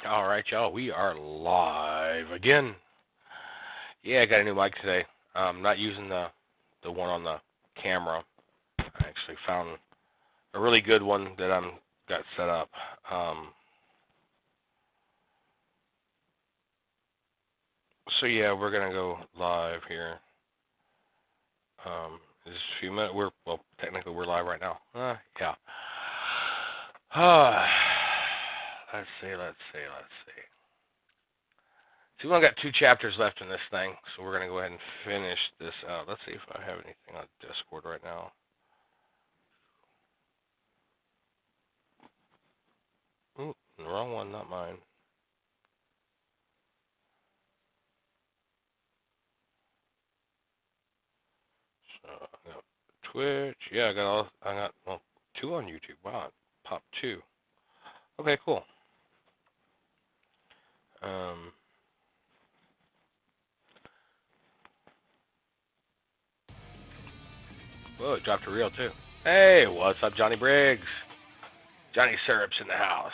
All right, y'all. We are live again. Yeah, I got a new mic today. Not using the one on the camera. I actually found a really good one that I'm got set up. So yeah, we're gonna go live here. Just a few minutes. Technically we're live right now. Yeah. Let's see. See, we only got two chapters left in this thing, so we're gonna go ahead and finish this out. Let's see if I have anything on Discord right now. Ooh, the wrong one, not mine. So I got Twitch. Yeah, I got two on YouTube. Wow, popped two. Okay, cool. Whoa, it dropped a reel too. Hey, what's up, Johnny Briggs? Johnny Syrup's in the house.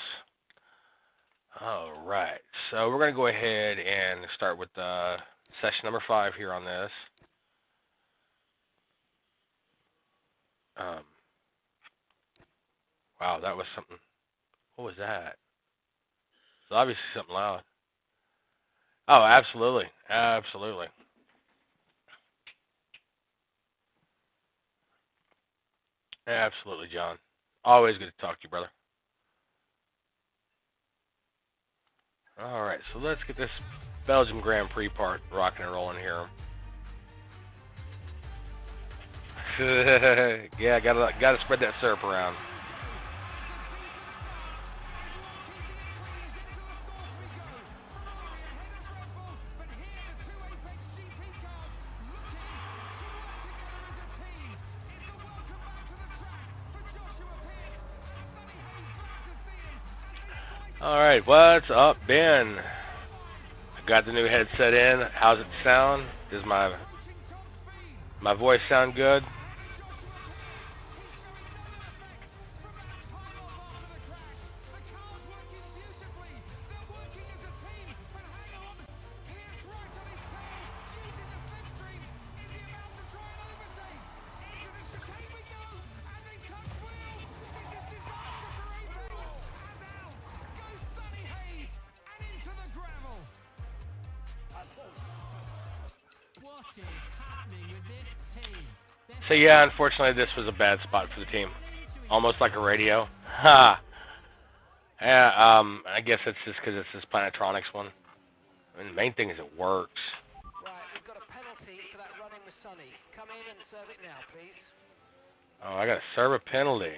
All right, so we're gonna go ahead and start with session number 5 here on this. Wow, that was something. What was that? It's obviously something loud. Oh, absolutely. Absolutely. Absolutely, John. Always good to talk to you, brother. All right, so let's get this Belgium Grand Prix part rocking and rolling here. Yeah, gotta spread that syrup around. All right, what's up, Ben? I got the new headset in. How's it sound? Does my voice sound good? So yeah, unfortunately, this was a bad spot for the team. Almost like a radio. Ha. Yeah. I guess it's just because it's this Planetronix one. I mean, the main thing is it works. Right, we've got a penalty for that run-in with Sonny. Come in and serve it now, please. Oh, I got to serve a penalty.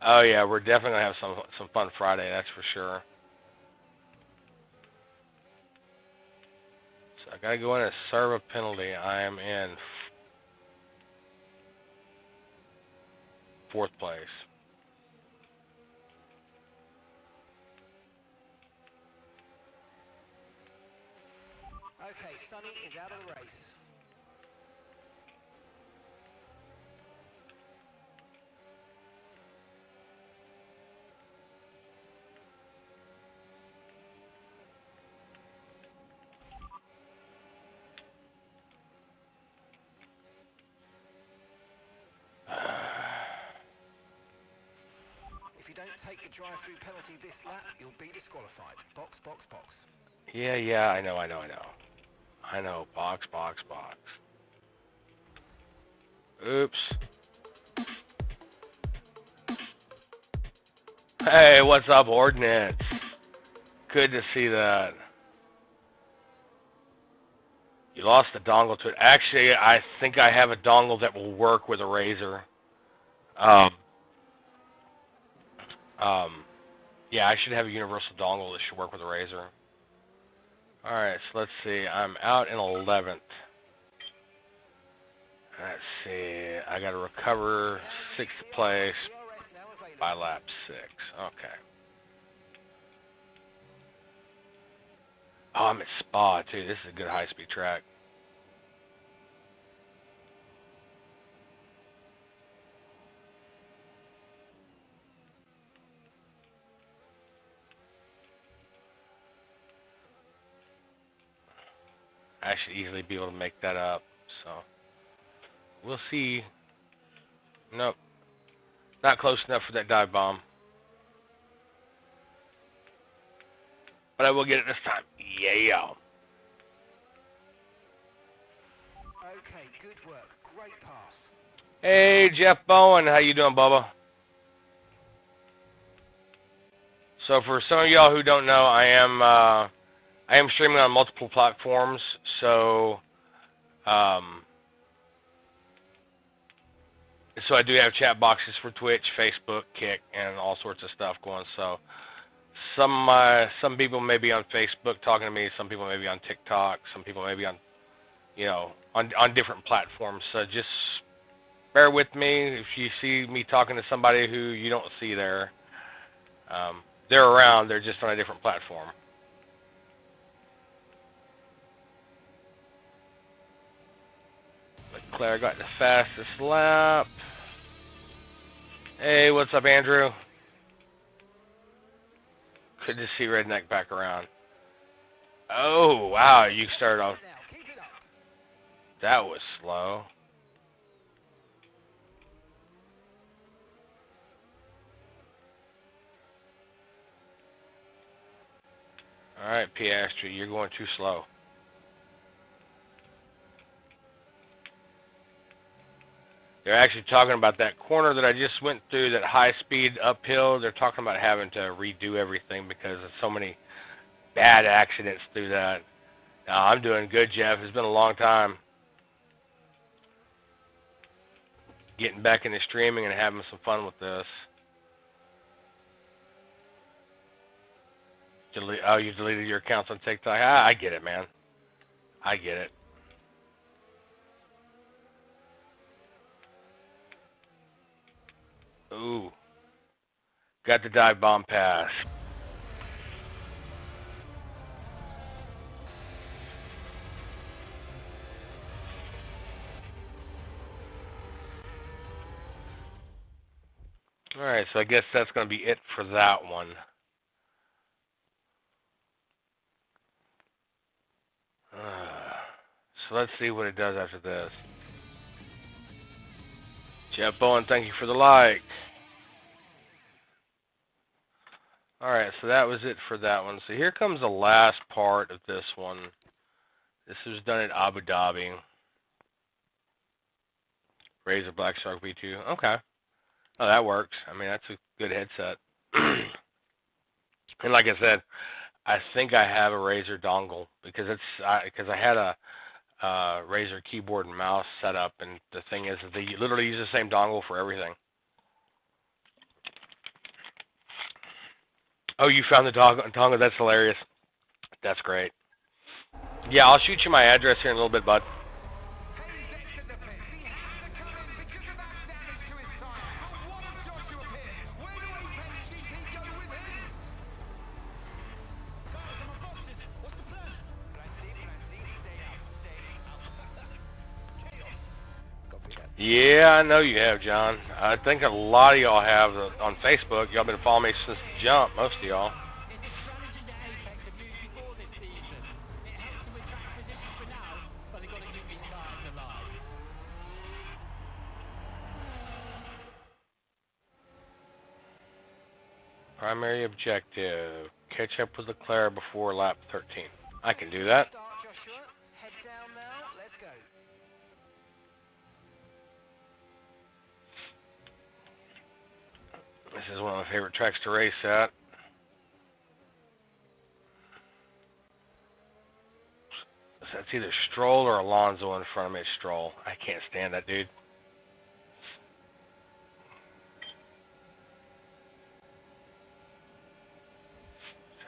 Oh yeah, we're definitely gonna have some fun Friday. That's for sure. So I gotta go in and serve a penalty. I am in 4th place. Okay, Sonny is out of the race. If you don't take the drive-through penalty this lap, you'll be disqualified. Box, box, box. Yeah, I know. Box. Oops. Hey, what's up, Ordnance? Good to see that. You lost the dongle to it. Actually, I think I have a dongle that will work with a Razer. Yeah, I should have a universal dongle that should work with a Razer. Alright, so let's see. I'm out in 11th. Let's see. I got to recover 6th place by lap 6. Okay. Oh, I'm at Spa, too. This is a good high-speed track. I should easily be able to make that up. So we'll see. Nope, not close enough for that dive bomb. But I will get it this time. Yeah. Okay, good work. Great pass. Hey, Jeff Bowen, how you doing, Bubba? So for some of y'all who don't know, I am streaming on multiple platforms. So so I do have chat boxes for Twitch, Facebook, Kick, and all sorts of stuff going. So some people may be on Facebook talking to me, some people may be on TikTok, some people may be on, you know, on different platforms. So just bear with me if you see me talking to somebody who you don't see there. They're around, they're just on a different platform. Leclerc got the fastest lap. Hey, what's up, Andrew? Good to see Redneck back around. Oh, wow, you started off. That was slow. Alright, Piastri, you're going too slow. They're actually talking about that corner that I just went through, that high-speed uphill. They're talking about having to redo everything because of so many bad accidents through that. I'm doing good, Jeff. It's been a long time. Getting back into streaming and having some fun with this. Oh, you deleted your accounts on TikTok? I get it, man. I get it. Ooh. Got the dive bomb pass. Alright, so I guess that's going to be it for that one. So let's see what it does after this. Jeff Bowen, thank you for the like. Alright, so that was it for that one. So here comes the last part of this one. This was done at Abu Dhabi. Razer Black Shark V2. Okay. Oh, that works. I mean, that's a good headset. And like I said, I think I have a Razer dongle because I had a Razer keyboard and mouse set up, and the thing is that they literally use the same dongle for everything. Oh, you found the dongle? That's hilarious. That's great. Yeah, I'll shoot you my address here in a little bit, bud. Yeah, I know you have, John. I think a lot of y'all have on Facebook. Y'all been following me since the jump, most of y'all. It's a strategy that Apex have used before this season. It helps them with track position for now, but they've got to keep these tyres alive. Primary objective: catch up with Leclerc before lap 13. I can do that. Start, Joshua. Head down now. Let's go. This is one of my favorite tracks to race at. That's either Stroll or Alonso in front of me. It's Stroll. I can't stand that dude.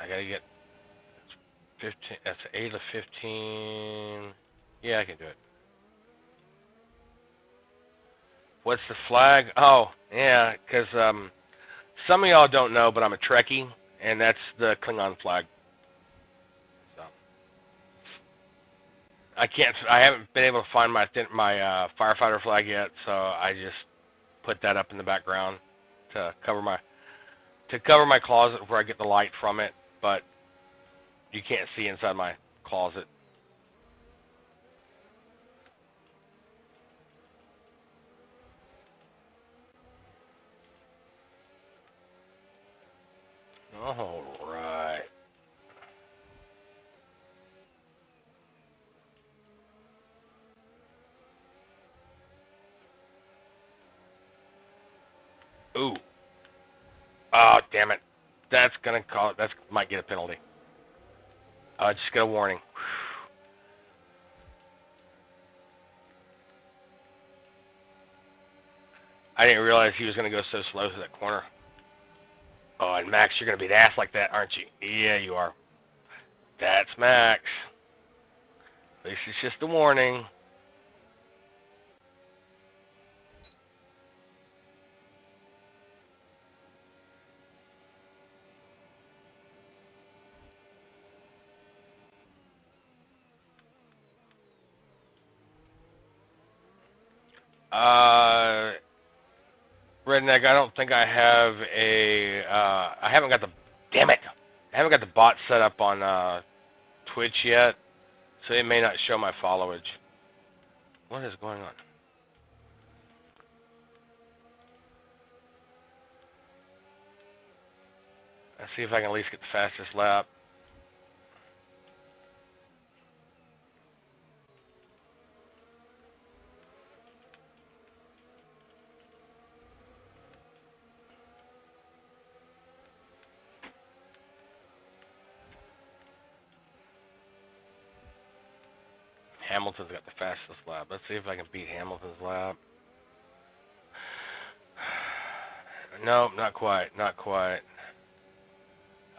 I gotta get 15. That's 8 of 15. Yeah, I can do it. What's the flag? Oh, yeah, because some of y'all don't know, but I'm a Trekkie, and that's the Klingon flag. So I haven't been able to find my firefighter flag yet, so I just put that up in the background to cover my closet where I get the light from it, but you can't see inside my closet. Ooh. Oh, damn it. That's gonna call. That might get a penalty. Just get a warning. I didn't realize he was gonna go so slow through that corner. Oh, and Max, you're gonna beat ass like that, aren't you? Yeah, you are. That's Max. At least it's just a warning. Redneck, I don't think I have a, I haven't got the, damn it, I haven't got the bot set up on Twitch yet, so it may not show my followage. What is going on? Let's see if I can at least get the fastest lap. Hamilton's got the fastest lap. Let's see if I can beat Hamilton's lap. No, not quite. Not quite.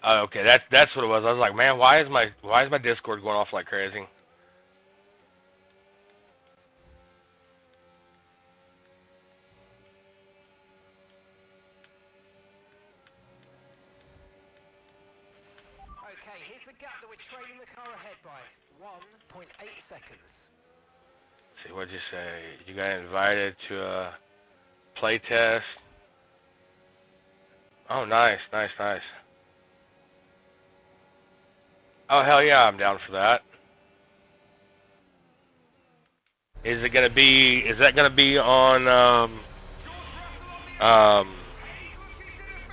Okay, that's what it was. I was like, man, why is my Discord going off like crazy? Okay, here's the gap that we're trailing the car ahead by. 1.8 seconds. See, what'd you say? You got invited to a play test? Oh, nice, nice, nice. Oh, hell yeah, I'm down for that. Is it gonna be, is that gonna be on,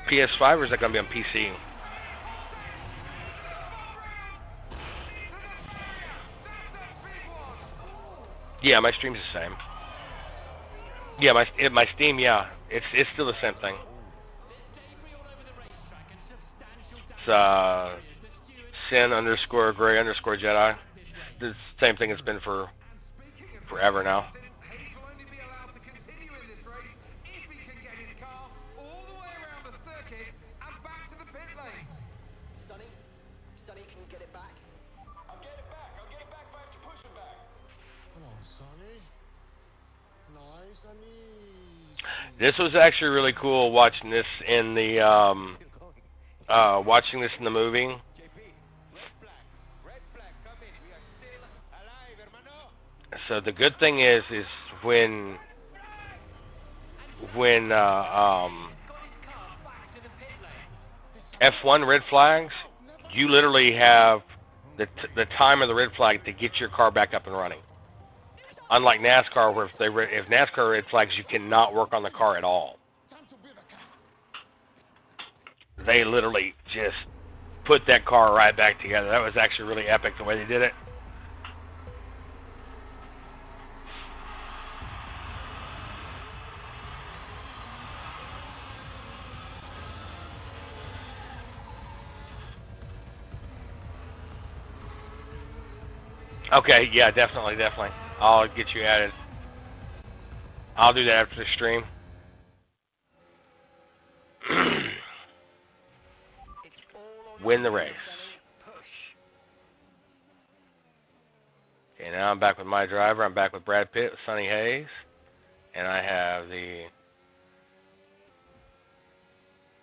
PS5 or is that gonna be on PC? Yeah, my stream's the same. Yeah, my Steam, yeah, it's still the same thing. It's Sin_Gray_Jedi. The same thing it's been for forever now. Sonny, can you get it back? I'll get it back. I'll get it back if I have to push it back. Come on, Sonny. Nice and easy. This was actually really cool watching this in the watching this in the movie. So the good thing is when F1 red flags, you literally have the time of the red flag to get your car back up and running. Unlike NASCAR, where if NASCAR red flags, you cannot work on the car at all. They literally just put that car right back together. That was actually really epic the way they did it. Okay, yeah, definitely. I'll get you added. I'll do that after the stream. Win the race. Okay, now I'm back with my driver. I'm back with Brad Pitt, with Sonny Hayes. And I have the...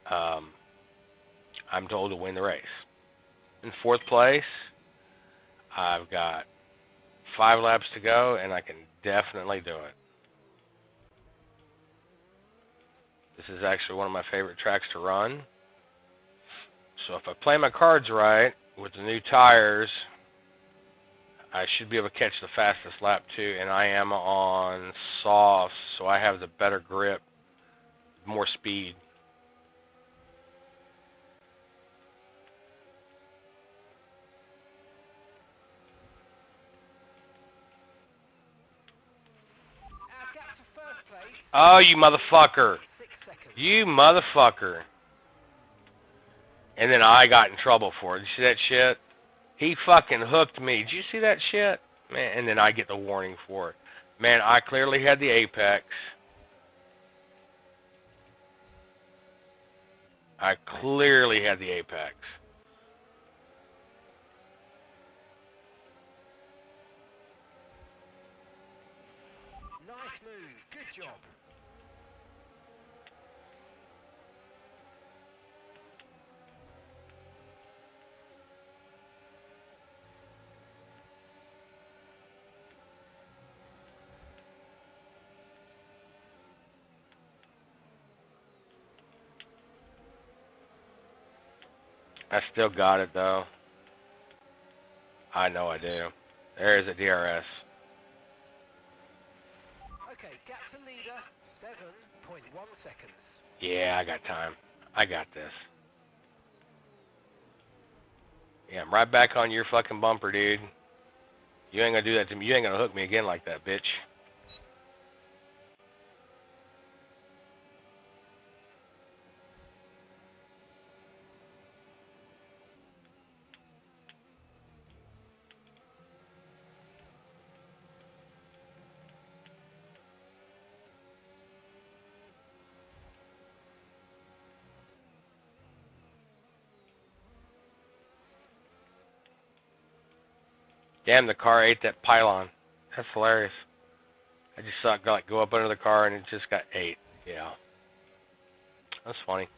I'm told to win the race. In fourth place, I've got 5 laps to go, and I can definitely do it. This is actually one of my favorite tracks to run. So if I play my cards right, with the new tires, I should be able to catch the fastest lap too, and I am on softs, so I have the better grip, more speed. Oh, you motherfucker. 6 seconds. You motherfucker. And then I got in trouble for it. Did you see that shit? He fucking hooked me. Did you see that shit? Man, and then I get the warning for it. Man, I clearly had the apex. I clearly had the apex. Nice move. Good job. I still got it, though. I know I do. There's a DRS. Okay, gap to leader, 7.1 seconds. Yeah, I got time. I got this. Yeah, I'm right back on your fucking bumper, dude. You ain't gonna do that to me. You ain't gonna hook me again like that, bitch. Damn, the car ate that pylon. That's hilarious. I just saw it like go up under the car and it just got ate. Yeah. That's funny.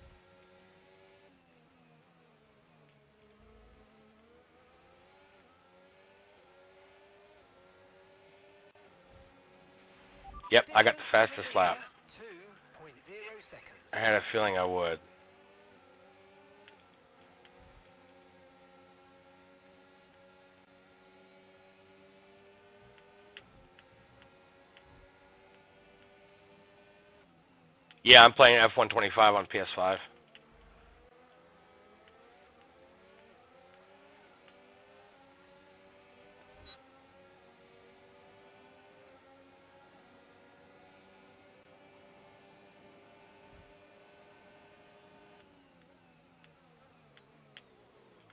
Yep, I got the fastest lap. 2.0 seconds. I had a feeling I would. Yeah, I'm playing F125 on PS5.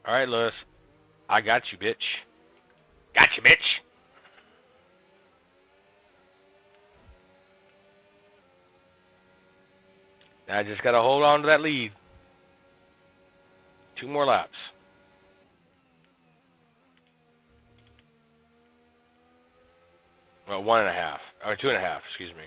All right, Lewis. I got you, bitch. Got you, bitch. Now I just got to hold on to that lead. 2 more laps. Well, 1.5. Or 2.5, excuse me.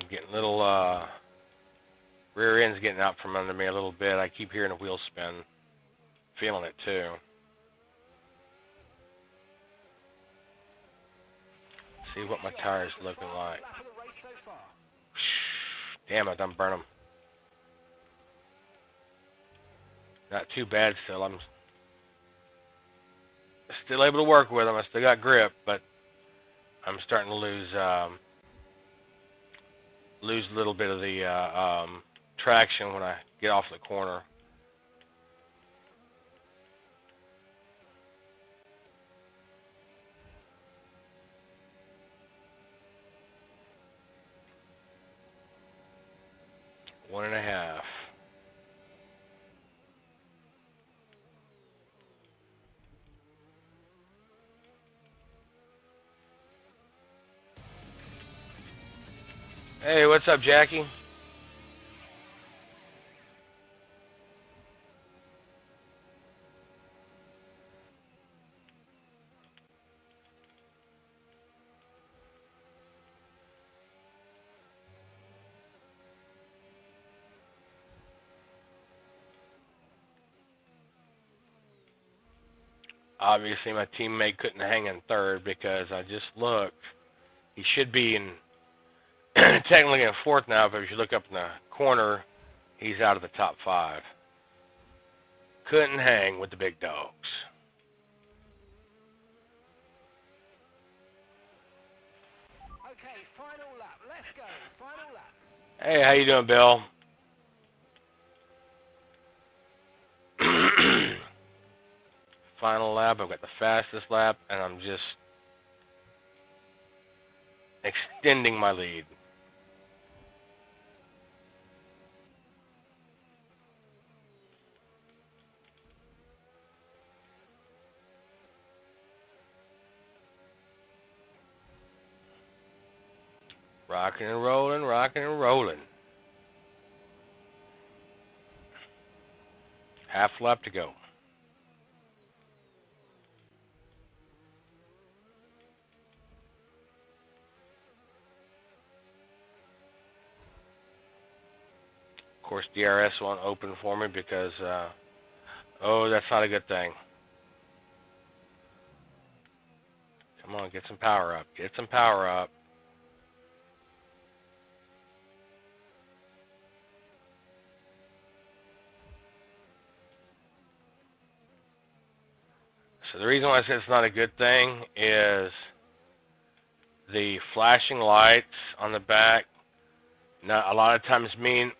Getting a little, rear end's getting out from under me a little bit. I keep hearing the wheel spin. Feeling it, too. See what my tires looking like. Lap of the race so far. Damn, I done burn them. Not too bad still. I'm still able to work with them. I still got grip, but I'm starting to lose a little bit of the traction when I get off the corner. One and a half. Hey, what's up, Jackie? Obviously, my teammate couldn't hang in third because I just looked. He should be in technically in fourth now, but if you look up in the corner, he's out of the top 5. Couldn't hang with the big dogs. Okay, final lap. Let's go. Final lap. Hey, how you doing, Bill? Final lap. I've got the fastest lap, and I'm just extending my lead. Rocking and rolling, rocking and rolling. Half lap to go. Of course, DRS won't open for me because, oh, that's not a good thing. Come on, get some power up. Get some power up. So the reason why I say it's not a good thing is the flashing lights on the back. Not a lot of times mean,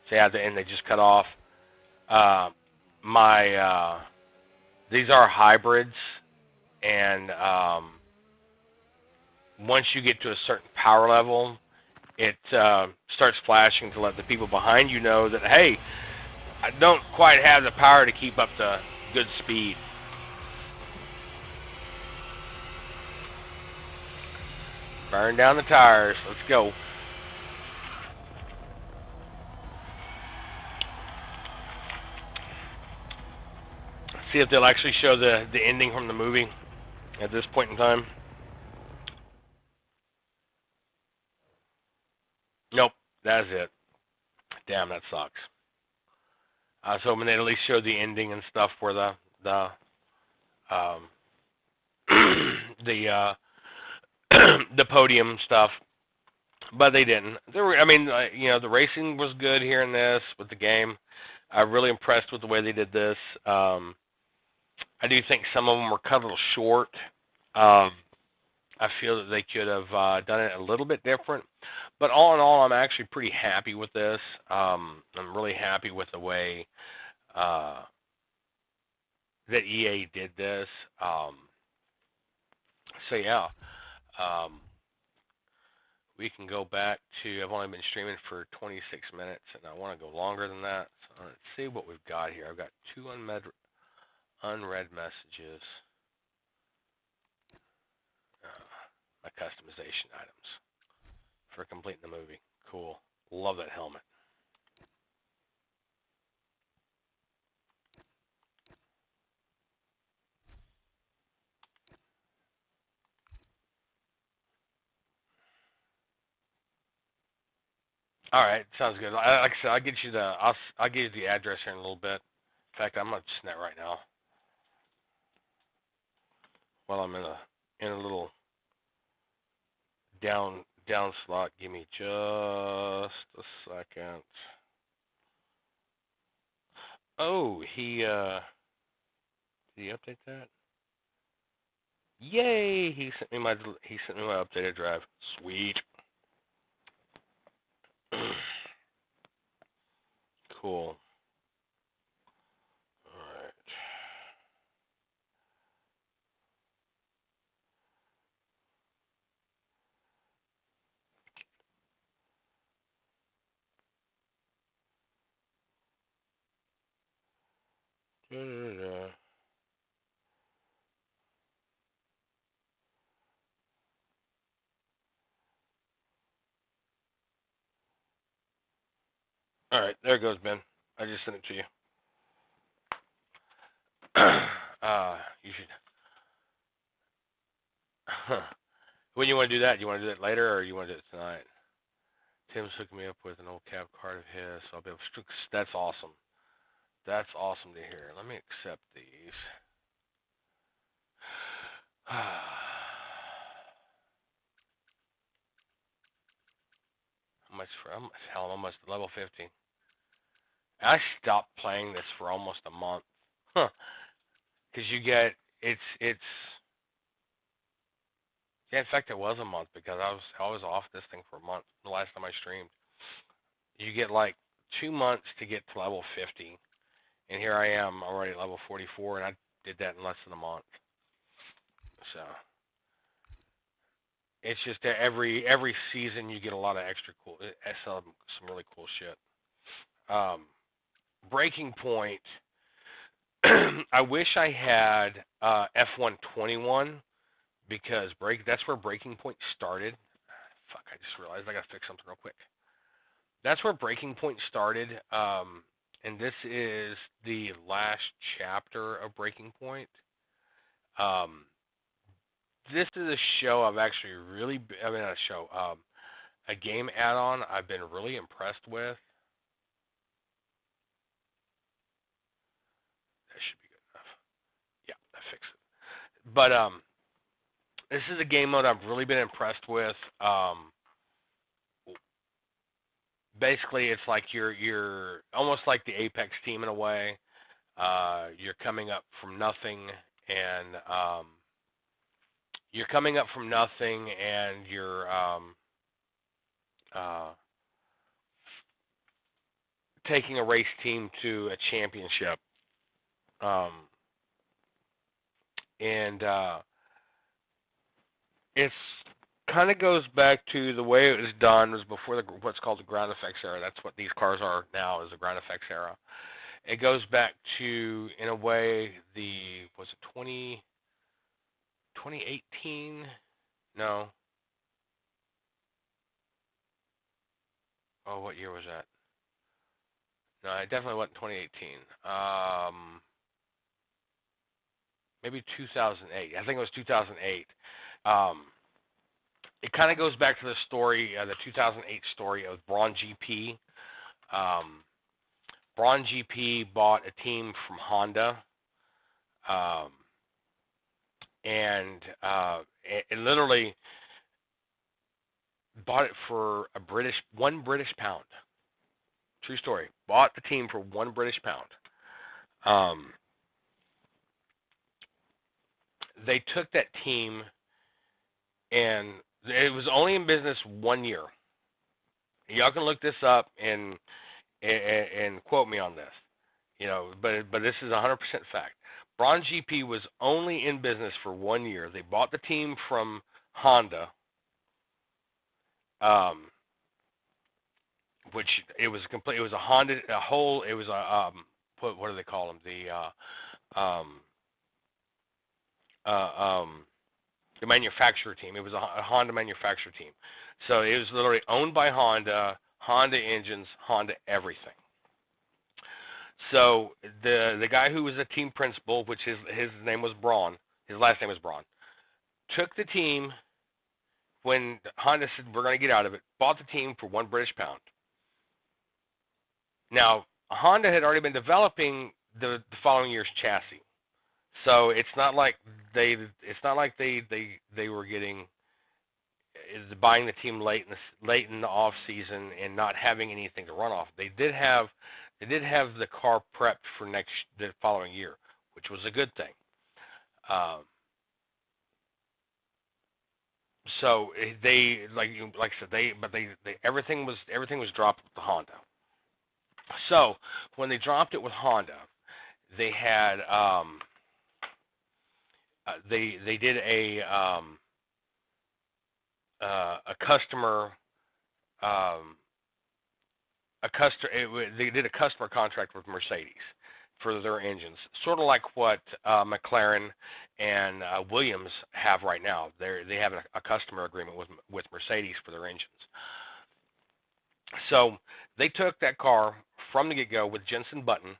say at the end they just cut off. These are hybrids, and once you get to a certain power level, it starts flashing to let the people behind you know that, hey, I don't quite have the power to keep up the good speed. Burn down the tires. Let's go. See if they'll actually show the ending from the movie at this point in time. Nope, that's it. Damn, that sucks. I was hoping they'd at least show the ending and stuff for the the podium stuff, but they didn't. I mean, you know, the racing was good here in this with the game. I'm really impressed with the way they did this. I do think some of them were cut a little short. I feel that they could have done it a little bit different. But all in all, I'm actually pretty happy with this. I'm really happy with the way that EA did this. So yeah, we can go back to, I've only been streaming for 26 minutes, and I want to go longer than that. So let's see what we've got here. I've got 2 unread messages. My customization items for completing the movie. Cool. Love that helmet. All right, sounds good. Like I said, I'll get you I'll give you the address here in a little bit. In fact, I'm gonna send that right now. While I'm in a little down slot, give me just a second. Oh, did he update that? Yay! He sent me my updated drive. Sweet. Cool. Alright. Alright, there it goes, Ben. I just sent it to you. You should. When you want to do that? You want to do that later, or you want to do it tonight? Tim's hooking me up with an old cab card of his, so I'll be able to. That's awesome. That's awesome to hear. Let me accept these. How much for? Hell, I'm almost level 50. I stopped playing this for almost a month. Huh. Because you get, it's Yeah, in fact, it was a month because I was off this thing for a month. The last time I streamed, you get like 2 months to get to level 50, and here I am already at level 44, and I did that in less than a month. So it's just that every season you get a lot of extra cool, some really cool shit. Breaking Point. I wish I had F121 because that's where Breaking Point started. Fuck, I just realized I gotta fix something real quick. That's where Breaking Point started, and this is the last chapter of Breaking Point. Um, this is a show I've actually really, I mean, not a show, a game add-on I've been really impressed with. That should be good enough. Yeah, I fixed it. But this is a game mode I've really been impressed with. Basically, it's like you're almost like the Apex team in a way. You're coming up from nothing, and you're taking a race team to a championship. And it's kind of goes back to the way it was done was before what's called the ground effects era. That's what these cars are now, is the ground effects era. It goes back to, in a way, was it 2018? No. Oh, what year was that? No, it definitely wasn't 2018. Maybe 2008. I think it was 2008. It kind of goes back to the story, the 2008 story of Braun GP. Braun GP bought a team from Honda, and it literally bought it for one British pound. True story. Bought the team for £1 British. They took that team, and it was only in business 1 year. Y'all can look this up and quote me on this, but this is 100% fact. Braun GP was only in business for 1 year. They bought the team from Honda, which it was complete. It was a Honda, it was a what do they call them? The manufacturer team. It was a Honda manufacturer team. So it was literally owned by Honda, Honda engines, Honda everything. So the guy who was a team principal, which his name was Braun, his last name was Braun, took the team when Honda said we're going to get out of it, bought the team for £1 British. Now, Honda had already been developing the following year's chassis. So it's not like they were buying the team late in the off season and not having anything to run off. They did have the car prepped for the following year, which was a good thing. So they like I said everything was dropped with the Honda. So when they dropped it with Honda, they had they did a customer they did a customer contract with Mercedes for their engines, sort of like what McLaren and Williams have right now. They have a customer agreement with Mercedes for their engines. So they took that car from the get-go with Jenson Button.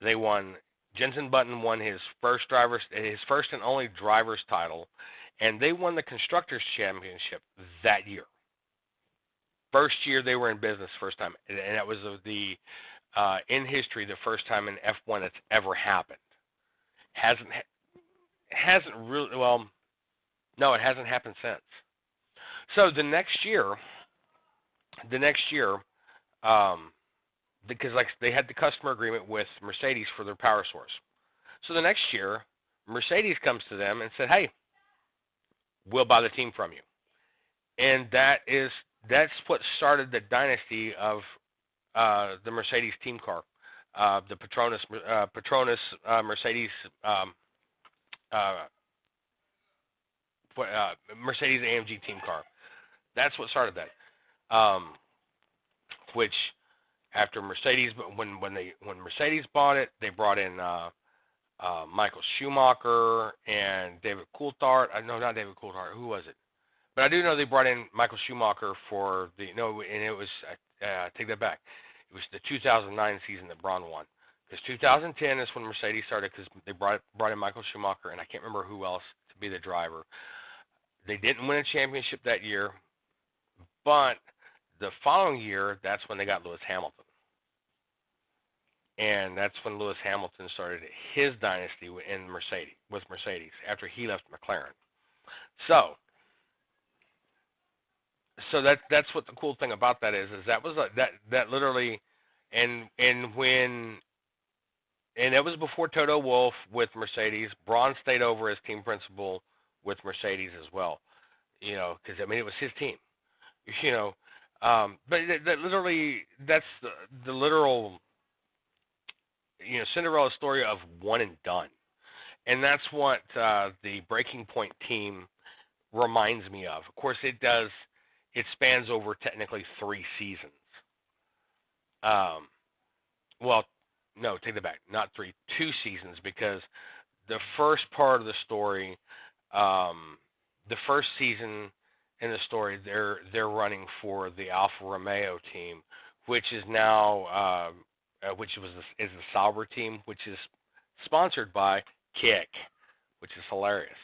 They won. Jenson Button won his first and only driver's title, and they won the Constructors' Championship that year. First year they were in business, first time, and that was in history the first time in F1 that's ever happened. Hasn't really, well, no, it hasn't happened since. So the next year, because like they had the customer agreement with Mercedes for their power source. So the next year, Mercedes comes to them and said, "Hey, we'll buy the team from you. And that's what started the dynasty of the Mercedes team car, the Petronas Mercedes Mercedes AMG team car. That's what started that. Which after Mercedes, when Mercedes bought it, they brought in Michael Schumacher and David Coulthard. No, not David Coulthard. Who was it? But I do know they brought in Michael Schumacher for and it was take that back. It was the 2009 season that Braun won. Because 2010 is when Mercedes started, because they brought in Michael Schumacher, and I can't remember who else to be the driver. They didn't win a championship that year, but the following year, that's when they got Lewis Hamilton. And that's when Lewis Hamilton started his dynasty with Mercedes after he left McLaren. So that's what the cool thing about that is that was that literally, and it was before Toto Wolff with Mercedes. Braun stayed over as team principal with Mercedes as well, because I mean it was his team, but that literally that's the literal Cinderella story of one and done, and that's what the Breaking Point team reminds me of. Of course, it does. It spans over technically 3 seasons. Well, no, take that back. Not 3, 2 seasons, because the first part of the story, the first season in the story, they're running for the Alfa Romeo team, which is now, is the Sauber team, which is sponsored by Kick, which is hilarious.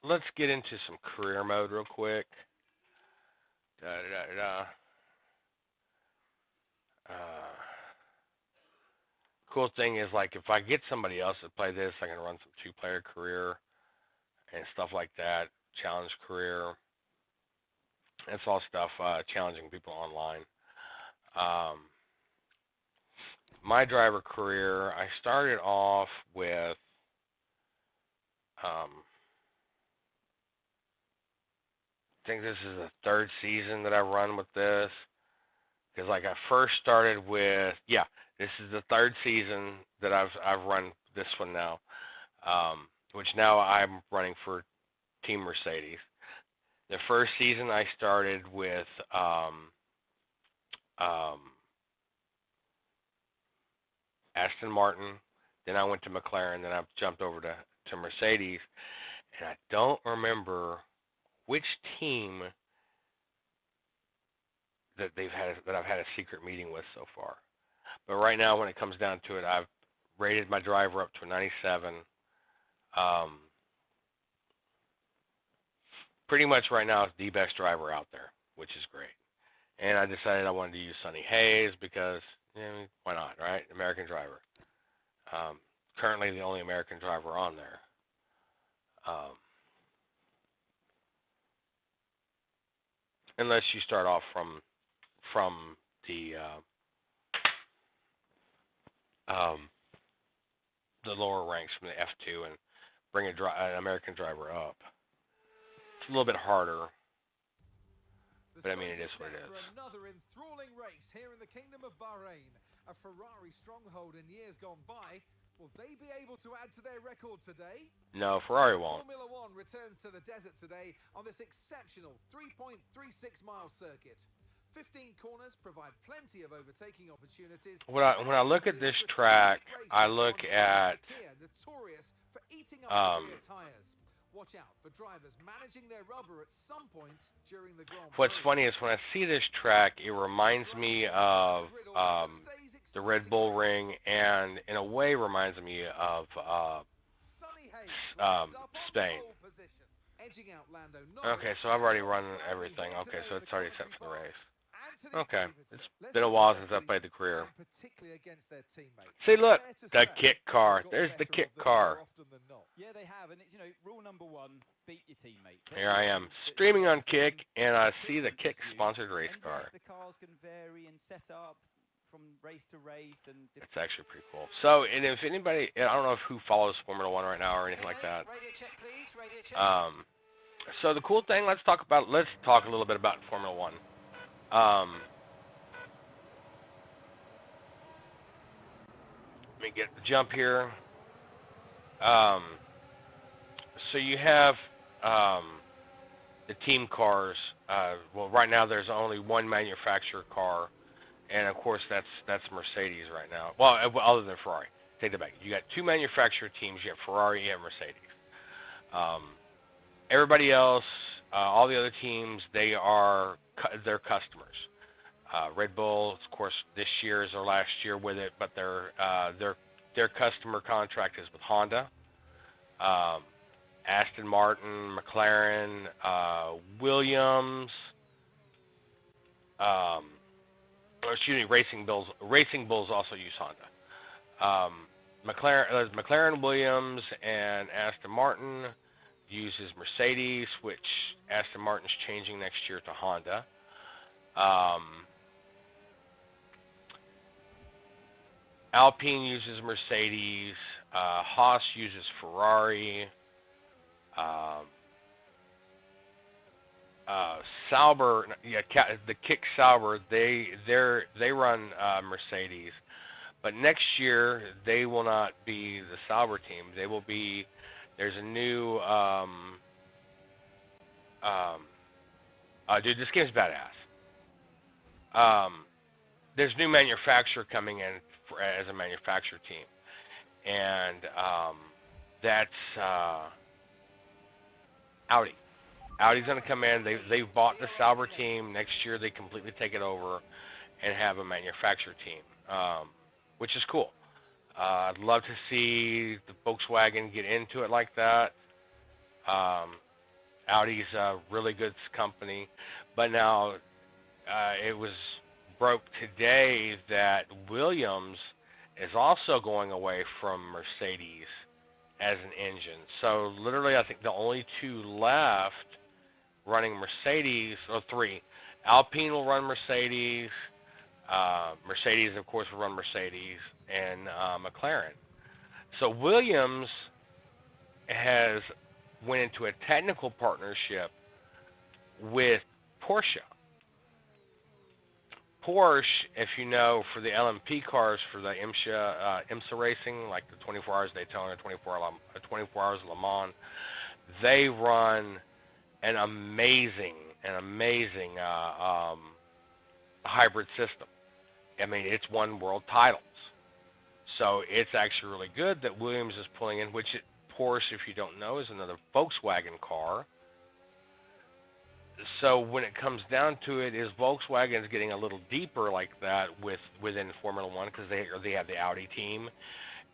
Let's get into some career mode real quick. Cool thing is, like, if I get somebody else to play this, I can run some 2-player career and stuff like that. Challenge career. That's all stuff challenging people online. My driver career, I started off with I think this is the 3rd season that I run with this, because like I first started with, this is the 3rd season that I've run this one now, which now I'm running for Team Mercedes. The first season I started with Aston Martin, then I went to McLaren, then I jumped over to Mercedes, and I don't remember which team that I've had a secret meeting with so far. But right now, when it comes down to it, I've rated my driver up to a 97. Pretty much right now, it's the best driver out there, which is great. And I decided I wanted to use Sonny Hayes because, why not, right? American driver. Currently the only American driver on there. Unless you start off from the lower ranks, from the F2, and bring an American driver up. It's a little bit harder, but I mean, it is what it is. For another enthralling race here in the Kingdom of Bahrain, a Ferrari stronghold in years gone by. Will they be able to add to their record today? No, Ferrari won't. Formula One returns to the desert today on this exceptional 3.36-mile circuit. 15 corners provide plenty of overtaking opportunities. When I look at this track, I look at notorious for eating up the rear tires. Watch out for drivers managing their rubber at some point during the Grand Prix. What's funny is when I see this track, it reminds me of the Red Bull Ring, and in a way reminds me of Spain. Okay, so I've already run everything. Okay, so it's already set for the race. Okay, it's been a while since I played the career. See, look, the kit car. There's the kit car. Yeah, they have, and it's, rule number 1, beat your teammate. Here I am, streaming on Kick, and I see the Kick sponsored race car. The cars can vary in setup from race to race and. It's actually pretty cool. So, and if anybody, I don't know who follows Formula One right now or anything like that. Radio check, please. Radio check. So the cool thing, let's talk a little bit about Formula One. Let me get the jump here. So you have the team cars. Well, right now there's only one manufacturer car, and of course that's Mercedes right now. Well, other than Ferrari. Take that back. You got two manufacturer teams. You have Ferrari, you have Mercedes. Everybody else, all the other teams, they're customers. Red Bull, of course, this year is their last year with it, but their customer contract is with Honda, Aston Martin, McLaren, Williams. Racing Bulls also use Honda. McLaren, Williams, and Aston Martin uses Mercedes, which Aston Martin's changing next year to Honda. Alpine uses Mercedes. Haas uses Ferrari. Sauber, the Kick Sauber, they run Mercedes, but next year they will not be the Sauber team. They will be. There's a new. Dude, this game's badass. There's a new manufacturer coming in as a manufacturer team, and that's Audi. Audi's going to come in. They've bought the Sauber team. Next year they completely take it over and have a manufacturer team, which is cool. I'd love to see the Volkswagen get into it like that. Audi's a really good company, but now it was broke today that Williams is also going away from Mercedes as an engine. So literally, I think the only two left running Mercedes, or three. Alpine will run Mercedes. Mercedes, of course, will run Mercedes, and McLaren. So Williams has went into a technical partnership with Porsche. Porsche, if you know, for the LMP cars, for the IMSA racing, like the 24 Hours Daytona, 24 Hours Le Mans, they run an amazing hybrid system. I mean, it's won world titles. So it's actually really good that Williams is pulling in, which Porsche, if you don't know, is another Volkswagen car. So when it comes down to it, is Volkswagen is getting a little deeper like that within Formula One, because they have the Audi team,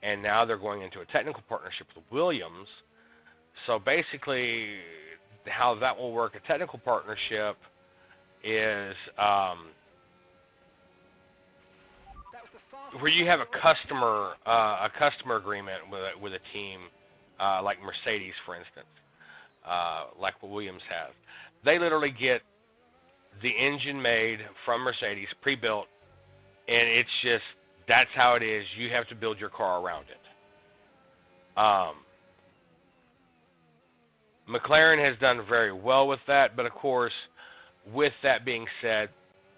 and now they're going into a technical partnership with Williams. So basically, how that will work, a technical partnership is where you have a customer agreement with a team, like Mercedes, for instance, like what Williams has. They literally get the engine made from Mercedes, pre-built, and it's just, that's how it is. You have to build your car around it. McLaren has done very well with that, but of course, with that being said,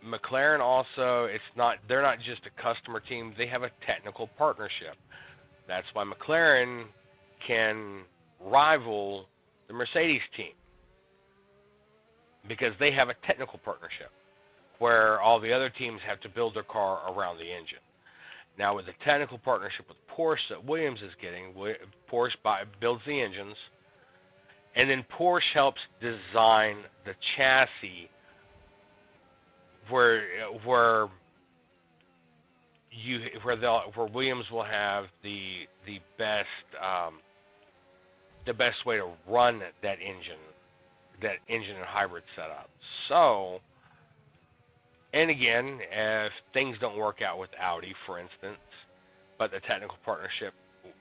McLaren also, they're not just a customer team, they have a technical partnership. That's why McLaren can rival the Mercedes team, because they have a technical partnership where all the other teams have to build their car around the engine. Now, with the technical partnership with Porsche that Williams is getting, Porsche builds the engines, and then Porsche helps design the chassis where Williams will have the best way to run that engine and hybrid setup. So, and again, if things don't work out with Audi, for instance, but the technical partnership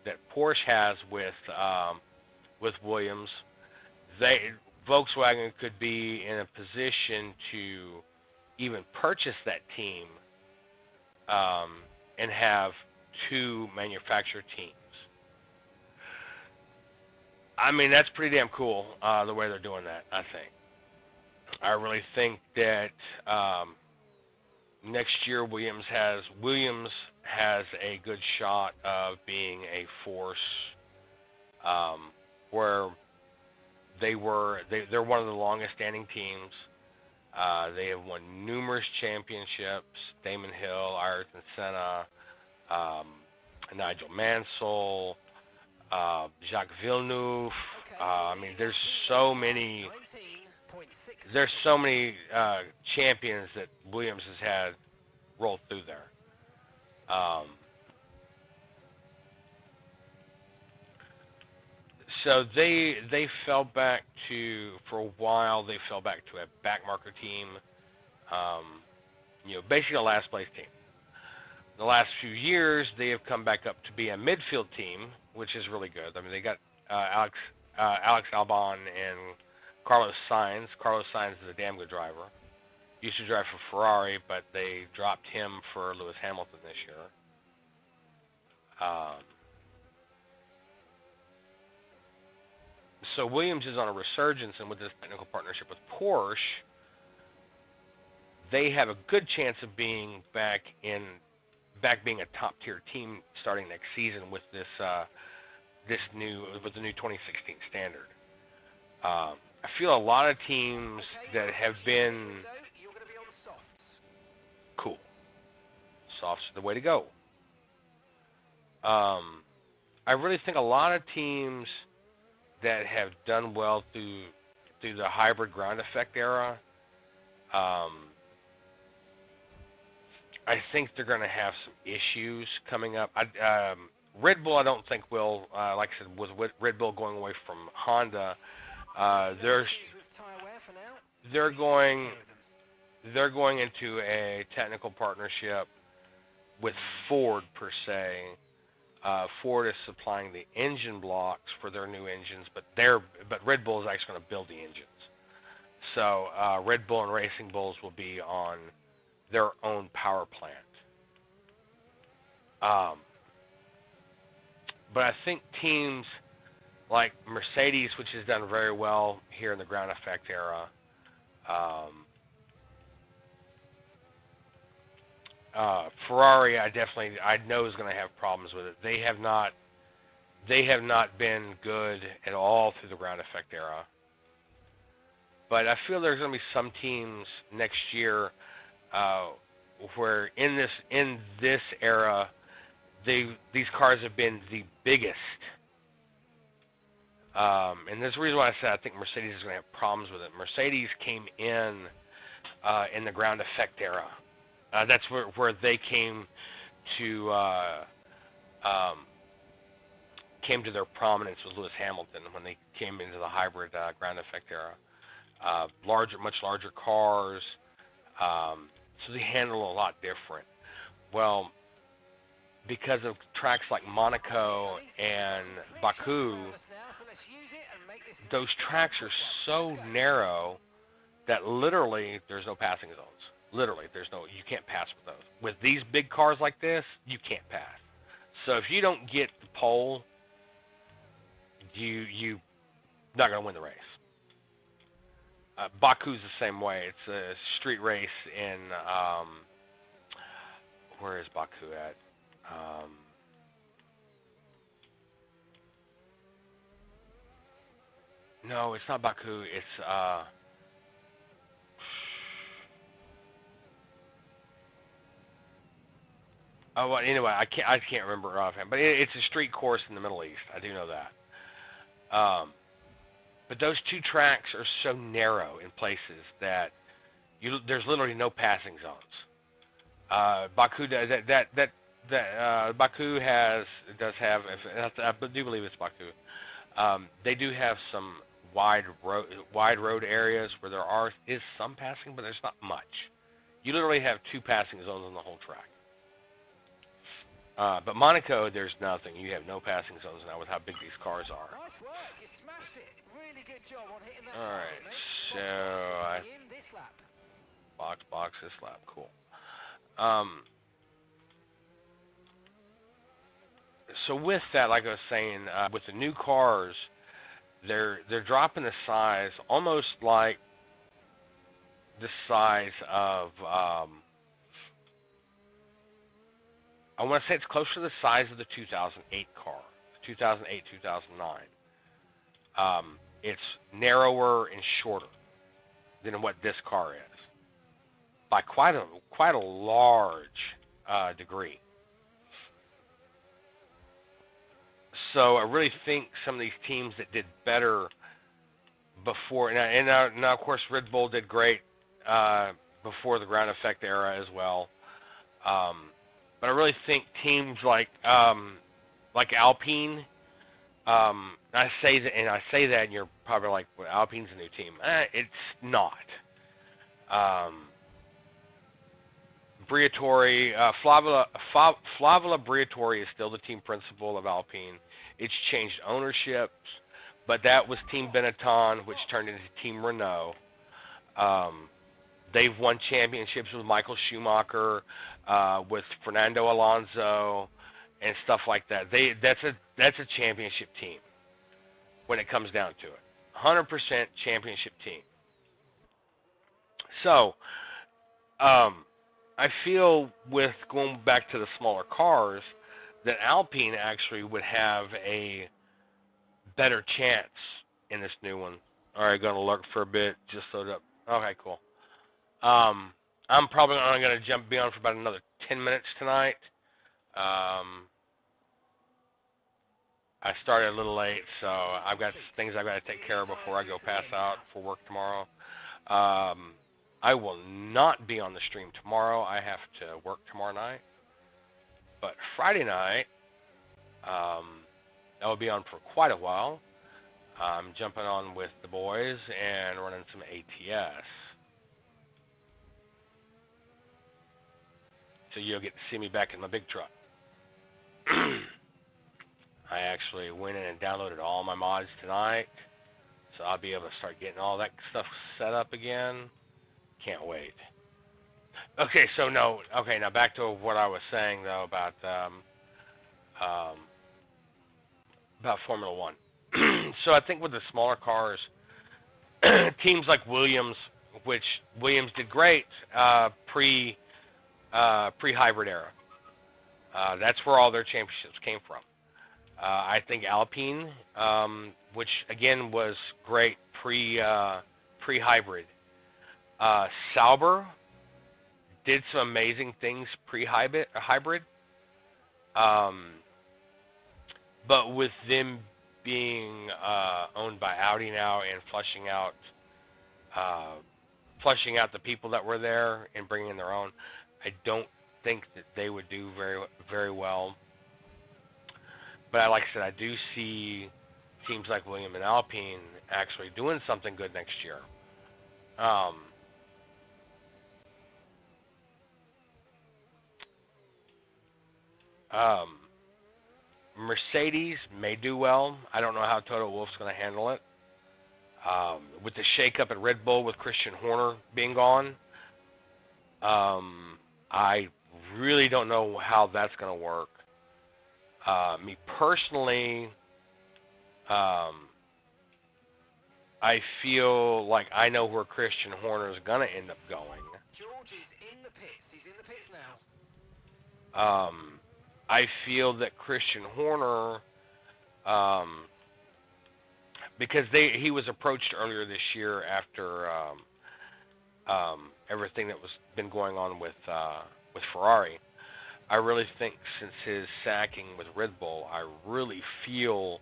that Porsche has with Williams, Volkswagen could be in a position to even purchase that team and have 2 manufacturer teams. I mean, that's pretty damn cool, the way they're doing that, I think. I really think that next year Williams has a good shot of being a force, where they're one of the longest standing teams. They have won numerous championships. Damon Hill, Ayrton Senna, Nigel Mansell, Jacques Villeneuve. I mean, there's so many champions that Williams has had roll through there. So they fell back to, for a while, they fell back to a backmarker team, basically a last place team. The last few years, they have come back up to be a midfield team, which is really good. I mean, they got Alex Albon and Carlos Sainz. Carlos Sainz is a damn good driver. Used to drive for Ferrari, but they dropped him for Lewis Hamilton this year. So Williams is on a resurgence, and with this technical partnership with Porsche, they have a good chance of being back being a top tier team starting next season with the new 2016 standard. I feel a lot of teams that have been cool. Softs are the way to go. I really think a lot of teams that have done well through the hybrid ground effect era, I think they're going to have some issues coming up. Red Bull, I don't think will. Like I said, with Red Bull going away from Honda, they're going into a technical partnership with Ford per se. Ford is supplying the engine blocks for their new engines, but Red Bull is actually going to build the engines. So Red Bull and Racing Bulls will be on their own power plant. But I think teams like Mercedes, which has done very well here in the ground effect era, Ferrari, I know is going to have problems with it. They have not been good at all through the ground effect era. But I feel there's going to be some teams next year where in this era, these cars have been the biggest. And there's a reason why I said I think Mercedes is going to have problems with it. Mercedes came in the ground effect era. That's where they came to their prominence with Lewis Hamilton when they came into the hybrid ground effect era. Much larger cars, so they handle a lot different. Well, because of tracks like Monaco and Baku, those tracks are so narrow that literally there's no passing zones. Literally, you can't pass with those. With these big cars like this, you can't pass. So if you don't get the pole, you not going to win the race. Baku's the same way. It's a street race in, where is Baku at? No, it's not Baku. It's, oh, well, anyway, I can't remember offhand, but it's a street course in the Middle East. I do know that. But those two tracks are so narrow in places that there's literally no passing zones. Baku does Baku does have. I do believe it's Baku. They do have some wide road areas where there is some passing, but there's not much. You literally have 2 passing zones on the whole track. But Monaco, there's nothing. You have no passing zones now with how big these cars are. Nice work, you smashed it. Really good job on hitting that Alright, target, mate. so box this lap, cool. so with that, like I was saying, with the new cars, they're dropping the size almost like the size of I want to say it's close to the size of the 2008 car, 2008, 2009. It's narrower and shorter than what this car is by quite a large degree. So I really think some of these teams that did better before, and now of course Red Bull did great before the ground effect era as well. But I really think teams like Alpine, I say that, and you're probably like, well, Alpine's a new team. It's not. Briatore, Flavia Briatore is still the team principal of Alpine. It's changed ownerships, but that was Team Benetton, which turned into Team Renault. They've won championships with Michael Schumacher, with Fernando Alonso, and stuff like that. That's a championship team when it comes down to it. 100% championship team. So, I feel with going back to the smaller cars that Alpine actually would have a better chance in this new one. All right, going to lurk for a bit, just load up. Okay, cool. I'm probably only going to be on for about another 10 minutes tonight. I started a little late, so I've got things I've got to take care of before I go pass out for work tomorrow. I will not be on the stream tomorrow. I have to work tomorrow night. But Friday night, I will be on for quite a while. I'm jumping on with the boys and running some ATS. So you'll get to see me back in my big truck. I actually went in and downloaded all my mods tonight, so I'll be able to start getting all that stuff set up again. Can't wait. Okay, so now back to what I was saying though about Formula One. So I think with the smaller cars, teams like Williams, which Williams did great pre-hybrid era. That's where all their championships came from. I think Alpine, which again was great pre-hybrid. Sauber did some amazing things pre-hybrid. But with them being owned by Audi now and flushing out the people that were there and bringing in their own, I don't think that they would do very, very well. But like I said, I do see teams like Williams and Alpine actually doing something good next year. Mercedes may do well. I don't know how Toto Wolff's going to handle it. With the shakeup at Red Bull with Christian Horner being gone, I really don't know how that's going to work. Me personally, I feel like I know where Christian Horner is going to end up going. George is in the pits. He's in the pits now. I feel that Christian Horner, because he was approached earlier this year after everything that was been going on with Ferrari. I really think since his sacking with Red Bull, I really feel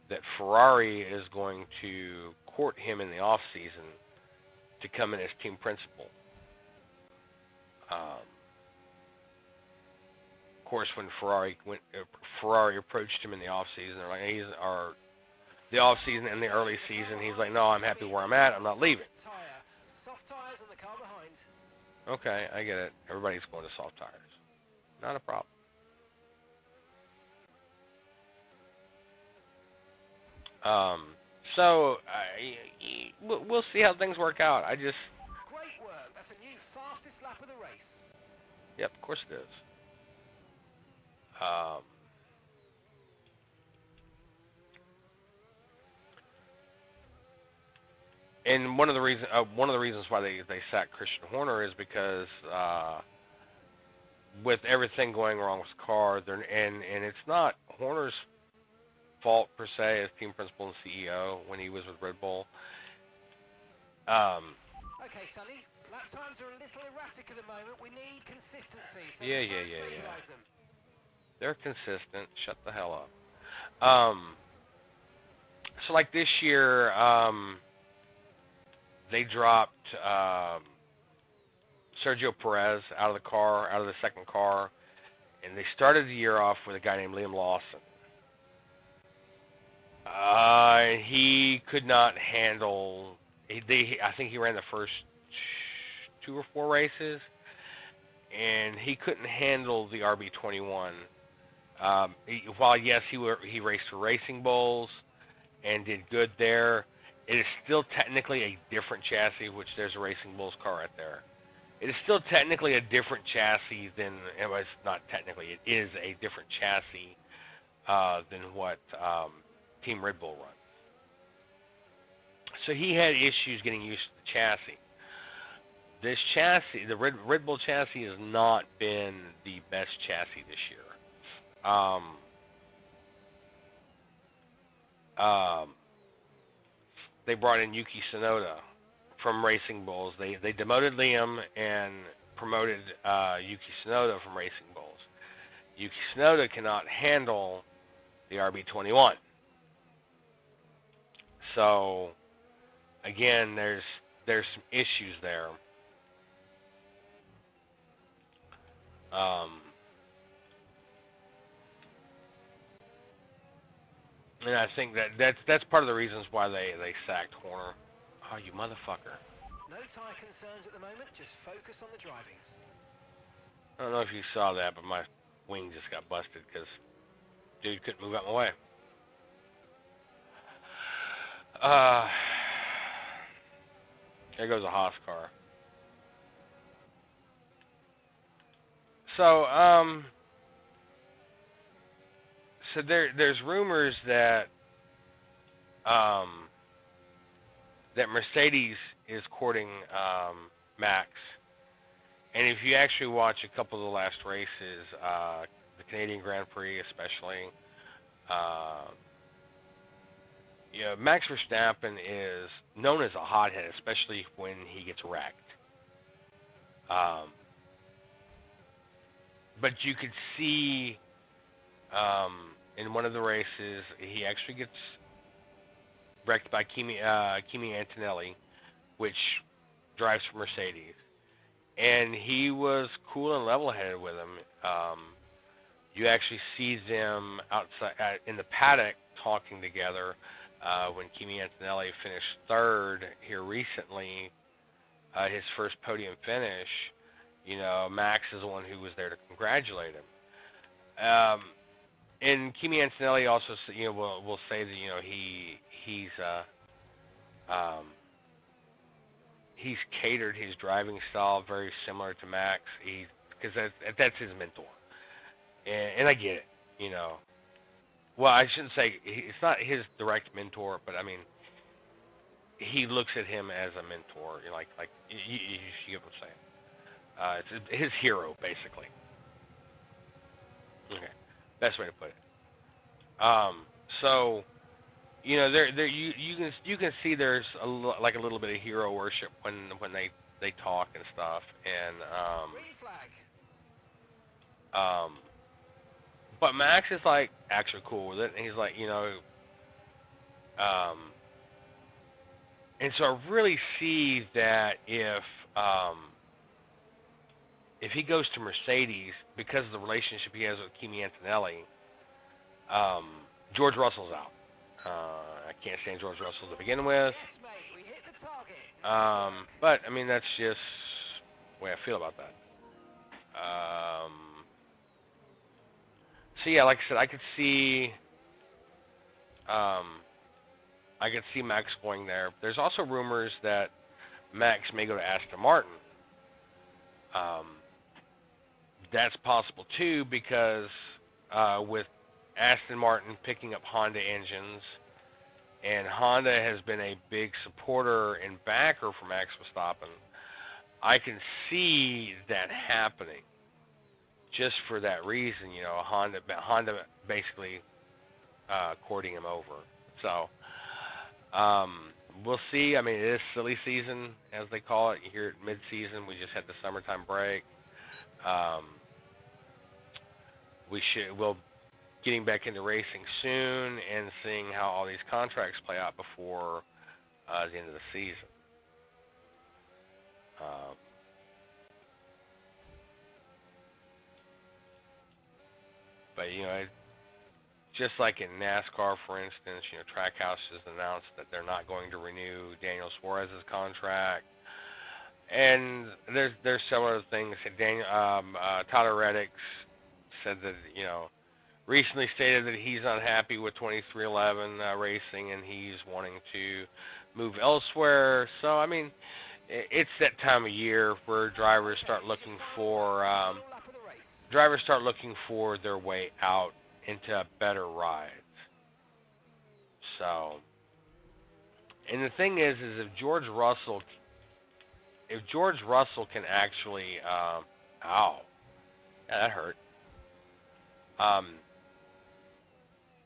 that Ferrari is going to court him in the off season to come in as team principal. Of course, when Ferrari approached him in the off season, they're like, the off season and the early season, he's like, no, I'm happy where I'm at. I'm not leaving. Soft tires on the car behind. Okay, I get it. Everybody's going to soft tires. Not a problem. So we'll see how things work out. Great work. That's a new fastest lap of the race. Yep, of course it is. And one of the reasons why they sacked Christian Horner is because with everything going wrong with the car, and it's not Horner's fault per se as team principal and CEO when he was with Red Bull. Okay, Sonny. Lap times are a little erratic at the moment. We need consistency. So Yeah. let's try and stabilise them. They're consistent. Shut the hell up. So like this year, they dropped Sergio Perez out of the second car, and they started the year off with a guy named Liam Lawson. He could not handle. I think he ran the first 2 or 4 races, and he couldn't handle the RB21. While yes, he raced for Racing Bulls and did good there, it is still technically a different chassis, which there's a Racing Bulls car right there. It is still technically a different chassis than, well, it's not technically, it is a different chassis than what Team Red Bull runs. So he had issues getting used to the chassis. This chassis, the Red Bull chassis, has not been the best chassis this year. They brought in Yuki Tsunoda from Racing Bulls. They demoted Liam and promoted Yuki Tsunoda from Racing Bulls. Yuki Tsunoda cannot handle the RB21. So again, there's some issues there. And I think that's part of the reasons why they sacked Horner. Oh, you motherfucker. No tyre concerns at the moment, just focus on the driving. I don't know if you saw that, but my wing just got busted because dude couldn't move out my way. There goes a Haas car. So, so there's rumors that that Mercedes is courting Max, and if you actually watch a couple of the last races, the Canadian Grand Prix especially, Max Verstappen is known as a hothead, especially when he gets wrecked. But you could see in one of the races, he actually gets wrecked by Kimi Antonelli, which drives for Mercedes. And he was cool and level-headed with him. You actually see them outside in the paddock talking together when Kimi Antonelli finished third here recently, his first podium finish. Max is the one who was there to congratulate him. And Kimi Antonelli also, will say that he's catered his driving style very similar to Max. Because that's his mentor, and I get it. Well, I shouldn't say it's not his direct mentor, but I mean, he looks at him as a mentor. Like you get what I'm saying. It's his hero, basically. Okay, best way to put it. So, there you can see there's a little bit of hero worship when they talk and stuff, and Green flag. but Max is like actually cool with it, and he's like, and so I really see that if he goes to Mercedes, because of the relationship he has with Kimi Antonelli, George Russell's out. I can't stand George Russell to begin with. Yes, mate, we hit the target. But I mean, that's just the way I feel about that. So yeah, like I said, I could see Max going there. There's also rumors that Max may go to Aston Martin. That's possible too, because with Aston Martin picking up Honda engines and Honda has been a big supporter and backer for Max Verstappen. I can see that happening just for that reason, you know, Honda basically courting him over. So we'll see. I mean, it is silly season, as they call it. Here at mid-season, we just had the summertime break. We'll getting back into racing soon and seeing how all these contracts play out before the end of the season. But, you know, just like in NASCAR, for instance, you know, Trackhouse has announced that they're not going to renew Daniel Suarez's contract. And there's several other things. Tyler Reddick said that, you know, recently stated that he's not happy with 2311 racing and he's wanting to move elsewhere. So, I mean, it's that time of year where drivers start looking for their way out into better rides. So, and the thing is if George Russell can actually, ow, yeah, that hurt.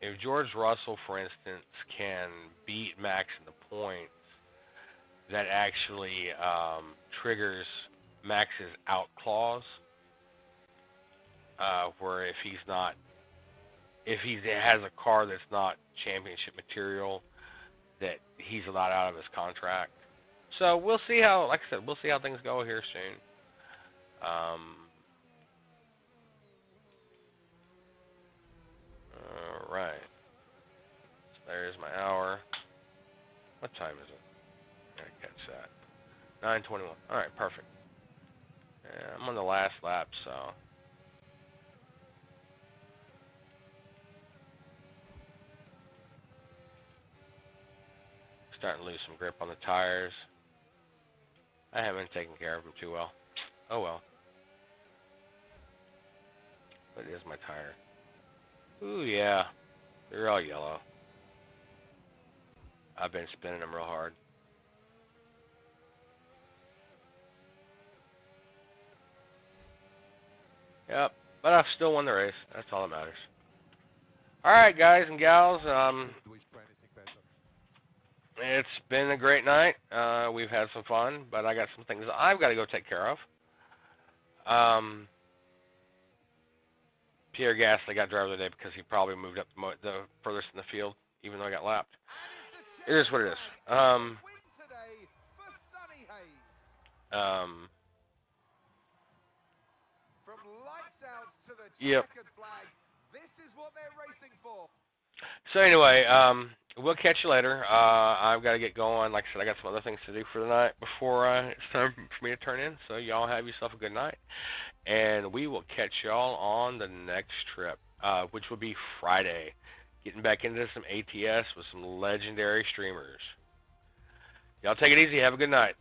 If George Russell, for instance, can beat Max in the points, that actually triggers Max's out clause, where if he has a car that's not championship material, that he's allowed out of his contract. So we'll see how, like I said, we'll see how things go here soon. All right. So there's my hour. What time is it? I catch that. 9:21. All right, perfect. Yeah, I'm on the last lap, so. Starting to lose some grip on the tires. I haven't taken care of them too well. Oh well. But it is my tire. Ooh, yeah. They're all yellow. I've been spinning them real hard. Yep. But I've still won the race. That's all that matters. Alright, guys and gals. It's been a great night. We've had some fun, but I got some things I've got to go take care of. Pierre Gasly got driver of the day because he probably moved up the furthest in the field, even though I got lapped. It is what it is. From lights out to the Yep. checkered flag, this is what they're racing for. So anyway, we'll catch you later. I've got to get going. Like I said, I got some other things to do for the night before it's time for me to turn in. So y'all have yourself a good night. And we will catch y'all on the next trip, which will be Friday. Getting back into some ATS with some legendary streamers. Y'all take it easy. Have a good night.